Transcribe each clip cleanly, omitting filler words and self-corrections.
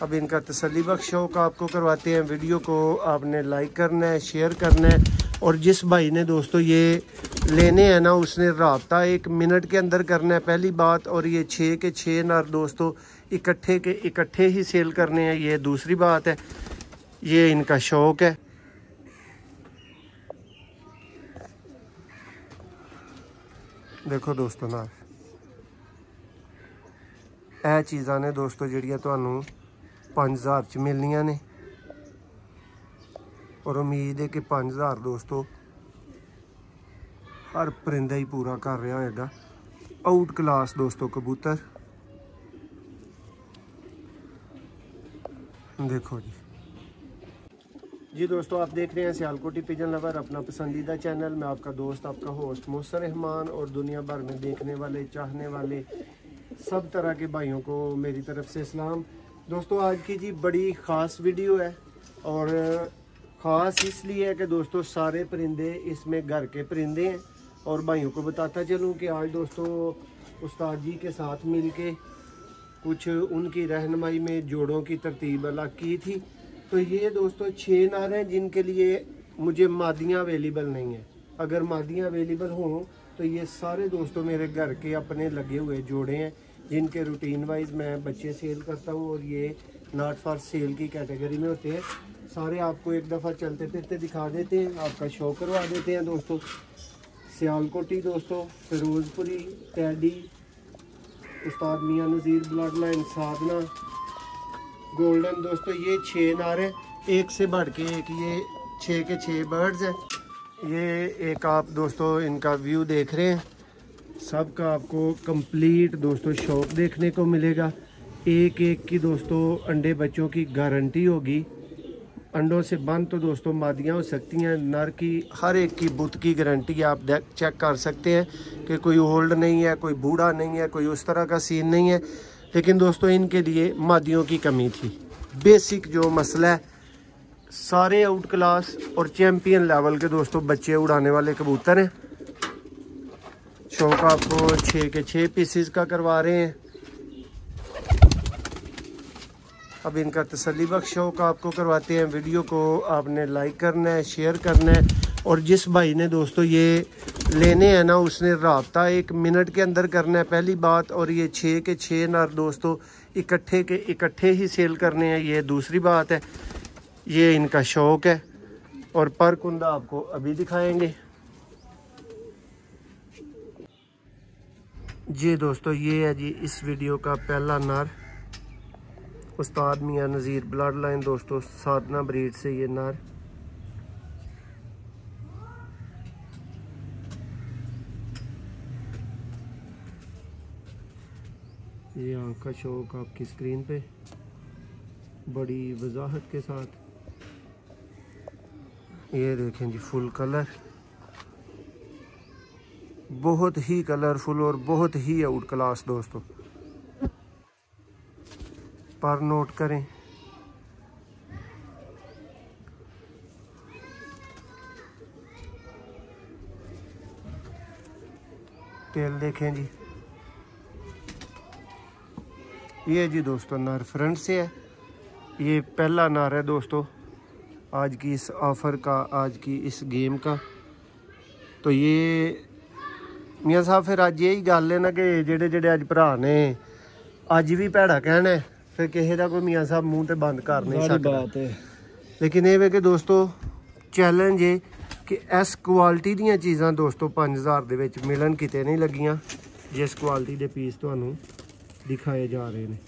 अब इनका तसल्ली बख्श शौक आपको करवाते हैं। वीडियो को आपने लाइक करना है, शेयर करना है। और जिस भाई ने दोस्तों ये लेने हैं ना, उसने राब्ता 1 मिनट के अंदर करना है, पहली बात। और ये 6 के 6 नर दोस्तों इकट्ठे ही सेल करने हैं, ये दूसरी बात है। ये इनका शौक है। देखो दोस्तों नर ਇਹ चीज़ां ने दोस्तों ਜਿਹੜੀਆਂ ਤੁਹਾਨੂੰ 5000 ਚ ਮਿਲਣੀਆਂ ਨੇ। और उम्मीद है कि 5000 दोस्तों हर परिंदा ही पूरा कर रहा होगा। आउट क्लास दोस्तों कबूतर देखो जी दोस्तों, आप देख रहे हैं सियालकोटी पिजन लवर, अपना पसंदीदा चैनल। मैं आपका दोस्त, आपका होस्ट मोहसिन रहमान। और दुनिया भर में देखने वाले, चाहने वाले सब तरह के भाइयों को मेरी तरफ से सलाम। दोस्तों आज की जी बड़ी ख़ास वीडियो है, और ख़ास इसलिए है कि दोस्तों सारे परिंदे इसमें घर के परिंदे हैं। और भाइयों को बताता चलूँ कि आज दोस्तों उस्ताद जी के साथ मिल के कुछ उनकी रहनुमाई में जोड़ों की तरतीब अलग की थी। तो ये दोस्तों 6 नर हैं जिनके लिए मुझे मादियाँ अवेलेबल नहीं है। अगर मादियाँ अवेलेबल हों तो ये सारे दोस्तों मेरे घर के अपने लगे हुए जोड़े हैं, जिनके रूटीन वाइज मैं बच्चे सेल करता हूँ। और ये नॉट फॉर सेल की कैटेगरी में होते हैं। सारे आपको एक दफ़ा चलते फिरते दिखा देते हैं, आपका शो करवा देते हैं दोस्तों। सियालकोटी दोस्तों, फिरोजपुरी, टैडी, उस्ताद मियाँ नज़ीर ब्लड लाइन, साधना, गोल्डन दोस्तों ये 6 नार हैं, एक से बढ़ के एक। ये 6 के 6 बर्ड्स हैं। ये एक आप दोस्तों इनका व्यू देख रहे हैं, सबका आपको कंप्लीट दोस्तों शौक देखने को मिलेगा। एक की दोस्तों अंडे बच्चों की गारंटी होगी। अंडों से बंद तो दोस्तों मादियाँ हो सकती हैं, नर की हर एक की बुत की गारंटी आप चेक कर सकते हैं कि कोई ओल्ड नहीं है, कोई बूढ़ा नहीं है, कोई उस तरह का सीन नहीं है। लेकिन दोस्तों इनके लिए मादियों की कमी थी। बेसिक जो मसला है, सारे आउट क्लास और चैम्पियन लेवल के दोस्तों बच्चे उड़ाने वाले कबूतर हैं। शौक आपको 6 के 6 पीसीज का करवा रहे हैं। अब इनका तसल्ली बख्श शौक आपको करवाते हैं। वीडियो को आपने लाइक करना है, शेयर करना है। और जिस भाई ने दोस्तों ये लेने हैं ना, उसने राब्ता 1 मिनट के अंदर करना है, पहली बात। और ये 6 के 6 नर दोस्तों इकट्ठे ही सेल करने हैं, ये दूसरी बात है। ये इनका शौक है। और पर कुंदा आपको अभी दिखाएंगे जी दोस्तों। ये है जी इस वीडियो का पहला नर, उस्ताद मियाँ नज़ीर ब्लड लाइन दोस्तों, साधना ब्रीड से ये नर। ये आँख का शौक आपकी स्क्रीन पे बड़ी वजाहत के साथ। ये देखें जी फुल कलर, बहुत ही कलरफुल और बहुत ही आउट क्लास दोस्तों। पर नोट करें, टेल देखें जी। ये जी दोस्तों नर फ्रंट से है। ये पहला नर है दोस्तों आज की इस ऑफ़र का, आज की इस गेम का। तो ये मियाँ साहब फिर अज यही गल है ना कि जेडे अज भरा ने अज भी भैड़ा कहना है, फिर किसी का कोई मियाँ साहब मुँह तो बंद कर नहीं सकता। लेकिन ये वे कि दोस्तों चैलेंज है कि इस क्वालिटी दी चीज़ां दोस्तों 5000 दे विच मिलन किते नहीं लगियां। जिस क्वालिटी के पीस तुहानू दिखाए जा रहे हैं,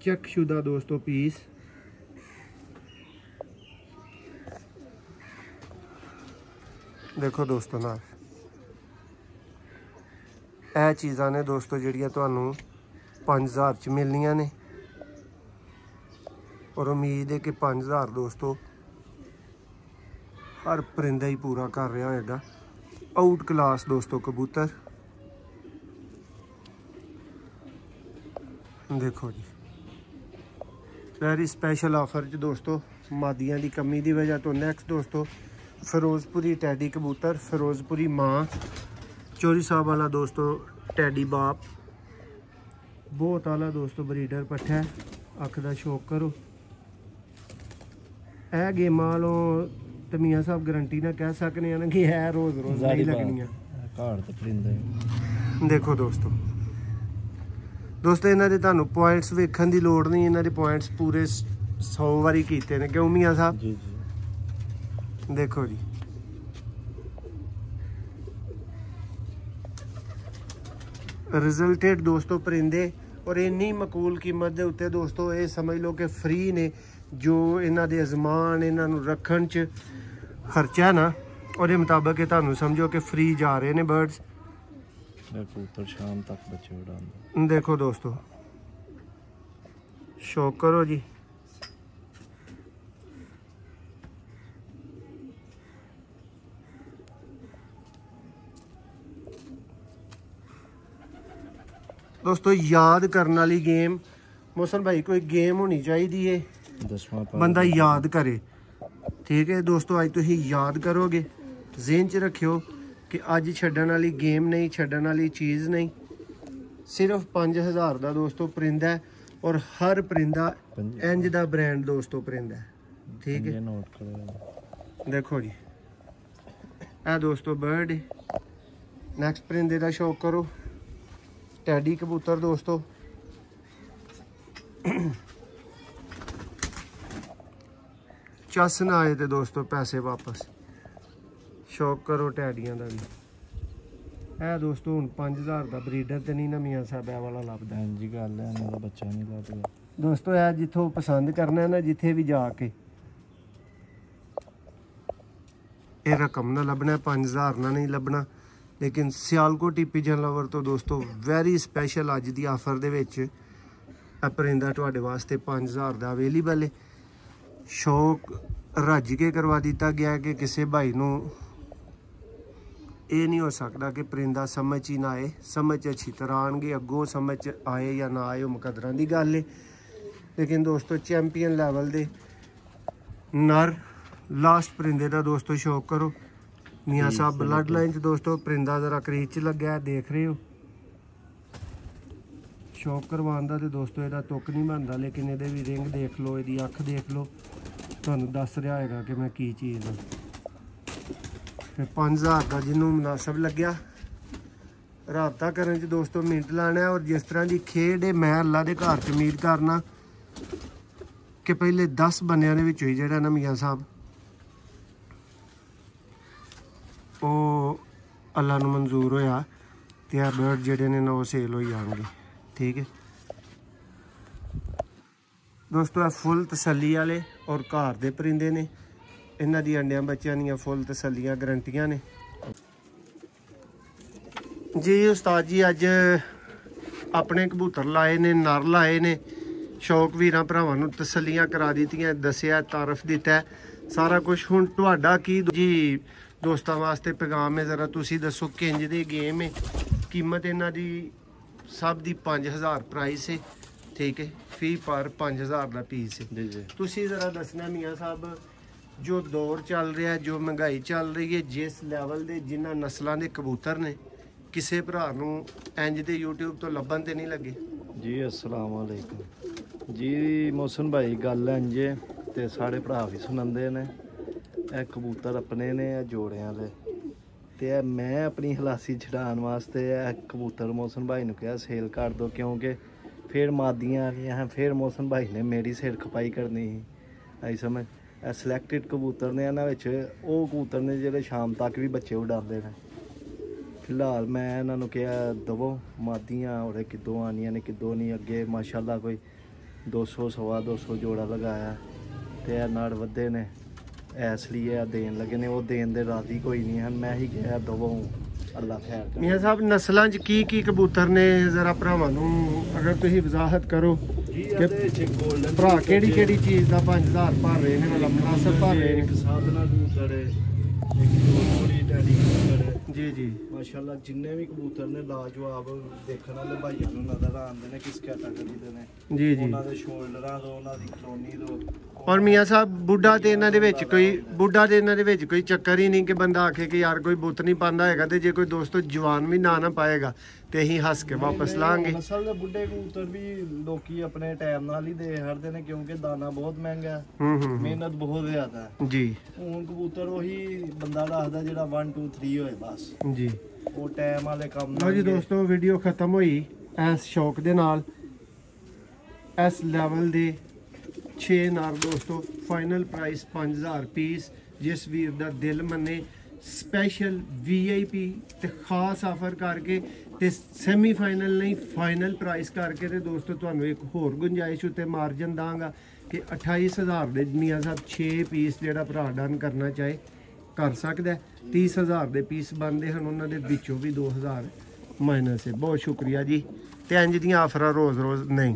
चेक शुदा दोस्तों पीस। देखो दोस्तों ना ਇਹ चीज़ां ने दोस्तों ਜਿਹੜੀਆਂ ਤੁਹਾਨੂੰ 5000 ਚ ਮਿਲਣੀਆਂ ਨੇ। और उम्मीद है कि 5000 दोस्तों हर परिंदा ही पूरा कर रहा होगा। आउट क्लास दोस्तों कबूतर देखो जी। वेरी स्पेशल ऑफर च दोस्तों मादियां की कमी की वजह तो नैक्सट दोस्तों फिरोजपुरी टैडी कबूतर, फिरोजपुरी माँ, चोरी साहब वाला दोस्तों टैडी बाप, बहुत आला दोस्तों ब्रीडर पट्ठा है, अख दा शौक करो। ए गेमां वालों ते मियां साहब गारंटी ना कह सकने हैं कि है रोज रोज नहीं लगनियां। देखो दोस्तों इन्हां दे तुहानूं पॉइंट्स वेखण दी लोड़ नहीं, इन्हां दे पॉइंट्स पूरे 100 वारी कीते ने, क्यों मियां साहब? जी जी देखो जी, रिजल्टेड दोस्तों परिंदे और इन्नी मकूल कीमत दे उत्ते दोस्तों ये समझ लो कि फ्री ने। जो इन्हां दे अजमान इन्हां नूं रखण च खर्चा है ना, और मुताबिक तुहानूं समझो कि फ्री जा रहे ने बर्ड्स। शाम तक बच्चे उड़ाने। देखो दोस्तों शौक करो जी। दोस्तों याद करने वाली गेम, मोहसन भाई कोई गेम होनी चाहिए बंदा याद करे, ठीक है दोस्तों? अज तुम याद करोगे, ज़हन च रखियो कि अज छड्डण वाली गेम नहीं, छड्डण वाली चीज़ नहीं। सिर्फ 5000 का दोस्तों परिंदा है, और हर परिंदा इंज दा ब्रांड दोस्तों परिंदा है, ठीक है? देखो जी ए दोस्तों बर्ड। नैक्सट परिंदे का शौक करो, टैडी कबूतर दोस्तों। चस ना आए तो दोस्तों पैसे वापस। शौक करो टैडियां का भी। है दोस्तों हुण 5000 का ब्रीडर तो नहीं ना मियां साहब वाला लभदा। हां जी गल है, मेरा बच्चा नहीं लभदा दोस्तों। है जिथों पसंद करना है ना, जिथे भी जाके ये रकम ना लभना, 5000 ना नहीं लभना। लेकिन सियालकोटी पिजन लवर तो दोस्तों वैरी स्पैशल अज दी आफर दे विच परिंदा तुहाडे वास्ते 5000 का अवेलेबल है। शौक रज के करवा दिता गया कि किसी भाई नूं ये नहीं हो सकता कि परिंदा समझ ही ना आए। समझ अच्छी तरह आएंगे, अगों समझ आए या ना आए मुकदरां दी गल है। लेकिन दोस्तों चैंपियन लैवल दे नर लास्ट परिंदे का दोस्तों शौक करो। मियां साहब ब्लड लाइन च दोस्तों परिंदा जरा करीज च लग्या है, देख रहे हो। शौक करवाने का तो दोस्तों ਇਹਦਾ तुक नहीं बनता, लेकिन ये भी रिंग देख लो, ਇਹਦੀ अख देख लो, ਤੁਹਾਨੂੰ दस रहा है कि मैं की चीज़ हाँ। फिर 5000 का जिन्होंने मुनासिब लग्या राबता करने च दोस्तों मिनट लाना है। और जिस तरह की खेड है मैं अल्लाह के घर च उम्मीद करना कि पहले 10 बंदियां दे विचों ही जेहड़ा ना मियां साहब वो अल्लाह नूं मंजूर होया ते आ बर्ड जेहड़े ने ना वो सेल हो जाएंगे, ठीक है दोस्तों। है फुल तसल्ली वाले और घर दे परिंदे ने, इन्हां दी अंडियां बच्चियां दियां फुल तसल्लियां गारंटियां ने जी। उस्ताद जी अज अपने कबूतर लाए ने, नर लाए ने। शौक वीरां भरावां नूं तसल्लियां करा दित्तियां, दस्सिया, तारफ दिता है सारा कुछ। हुण तुहाडा की जी दोस्तां वास्ते पैगाम है, ज़रा तुसीं दसो किंज दी गेम है। कीमत इन्हां दी सब दी 5000 प्राइस है, ठीक है? फी पर 5000 का पीस है जी। तुसीं ज़रा दसना मियां साहब जो दौर चल रहा है, जो महंगाई चल रही है, जिस लैवल के जिन्हां नस्लों के कबूतर ने, किसी भरा नूं इंज दे यूट्यूब तो लभन तो नहीं लगे जी। अस्सलाम वालेकुम जी। मोहसन भाई गल इंज ते साढ़े भरा भी सुनांदे ने। ए कबूतर अपने ने जोड़े वाले ते मैं अपनी हलासी छड़ाने वास्ते कबूतर मोहसन भाई ने कहा सेल कर दो, क्योंकि फिर मादियां आ गई हैं। फिर मोहसन भाई ने मेरी सिर खपाई करनी ही आई समझ। सिलैक्टिड कबूतर ने इन्हां विच वो कबूतर ने जेह्ड़े शाम तक भी बच्चे उड़ाते हैं। फिलहाल मैं इन्होंने कहा दवो मादियां और किदों आनियां ने किदों नहीं। अगे माशाल्लाह कोई 200 सवा 200 जोड़ा लगाया तो नड़ वधे ने, इसलिए देन लगे ने। वो देन दे राजी कोई नहीं है। मैं ही कहा दवो अल्लाह खैर। मियां साहब नस्लों च की कबूतर ने जरा भरावां नूं अगर तुसीं वजाहत करो कि भरा केड़ी चीज़ का 5000 भर रहे हैं, मतलब मुनासिब भर रहे हैं। साधना कबूतर है, एक टैडी कबूतर है, जी जी ਮਾਸ਼ਾਅੱਲਾ ਜਿੰਨੇ ਵੀ ਕਬੂਤਰ ਨੇ ਲਾਜਵਾਬ ਦੇਖਣ ਵਾਲੇ ਭਾਈਆਂ ਨੂੰ ਨਜ਼ਰ ਆਉਂਦੇ ਨੇ ਕਿਸ ਕੈਟਾਗਰੀ ਦੇ ਨੇ ਜੀ ਜੀ ਉਹਨਾਂ ਦੇ ਸ਼ੋਲਡਰਾਂ ਤੋਂ ਉਹਨਾਂ ਦੀ ਕਲੋਨੀ ਤੋਂ ਔਰ ਮੀਆਂ ਸਾਹਿਬ ਬੁੱਢਾ ਤੇ ਇਹਨਾਂ ਦੇ ਵਿੱਚ ਕੋਈ ਚੱਕਰ ਹੀ ਨਹੀਂ ਕਿ ਬੰਦਾ ਆਖੇ ਕਿ ਯਾਰ ਕੋਈ ਬੁੱਤ ਨਹੀਂ ਪਾਉਂਦਾ ਹੈਗਾ ਤੇ ਜੇ ਕੋਈ ਦੋਸਤੋ ਜਵਾਨ ਵੀ ਨਾ ਪਾਏਗਾ ਤੇ ਅਸੀਂ ਹੱਸ ਕੇ ਵਾਪਸ ਲਾਂਗੇ। ਨਸਲ ਦੇ ਬੁੱਢੇ ਕਬੂਤਰ ਵੀ ਲੋਕੀ ਆਪਣੇ ਟਾਈਮ ਨਾਲ ਹੀ ਦੇ ਹਟਦੇ ਨੇ ਕਿਉਂਕਿ ਦਾਣਾ ਬਹੁਤ ਮਹਿੰਗਾ ਹੈ, ਮਿਹਨਤ ਬਹੁਤ ਜ਼ਿਆਦਾ ਹੈ ਜੀ। ਹੁਣ ਕਬੂਤਰ ਉਹੀ ਬੰਦਾ ਰੱਖਦਾ ਜਿਹੜਾ 1 2 3 ਹੋਏ ਬਸ ਜੀ ਉਹ ਟਾਈਮ ਵਾਲੇ ਕੰਮ ਲਓ ਜੀ ਦੋਸਤੋ ਵੀਡੀਓ ਖਤਮ ਹੋਈ ਇਸ ਸ਼ੌਕ ਦੇ ਨਾਲ ਇਸ ਲੈਵਲ ਦੇ 6 ਨਾਰ ਦੋਸਤੋ ਫਾਈਨਲ ਪ੍ਰਾਈਸ 5000 ਪੀਸ ਜਿਸ ਵੀਰ ਦਾ ਦਿਲ ਮੰਨੇ ਸਪੈਸ਼ਲ VIP ਤੇ ਖਾਸ ਆਫਰ ਕਰਕੇ ਤੇ ਸੈਮੀ ਫਾਈਨਲ ਨਹੀਂ ਫਾਈਨਲ ਪ੍ਰਾਈਸ ਕਰਕੇ ਤੇ ਦੋਸਤੋ ਤੁਹਾਨੂੰ ਇੱਕ ਹੋਰ ਗੁੰਜਾਇਸ਼ ਉੱਤੇ ਮਾਰਜਨ ਦਾਂਗਾ ਕਿ 28000 ਦੇ ਮੀਆਂ ਸਾਹਿਬ 6 ਪੀਸ ਜਿਹੜਾ ਭਰਾ ਡਨ ਕਰਨਾ ਚਾਹੇ ਕਰ ਸਕਦਾ। 30000 ਦੇ ਪੀਸ ਬਣਦੇ ਹਨ ਉਹਨਾਂ ਦੇ ਵਿੱਚੋਂ ਵੀ 2000 ਮਾਈਨਸ ਹੈ। ਬਹੁਤ ਸ਼ੁਕਰੀਆ ਜੀ ਤੇ ਇੰਜ ਦੀਆਂ ਆਫਰਾਂ ਰੋਜ਼ ਨਹੀਂ।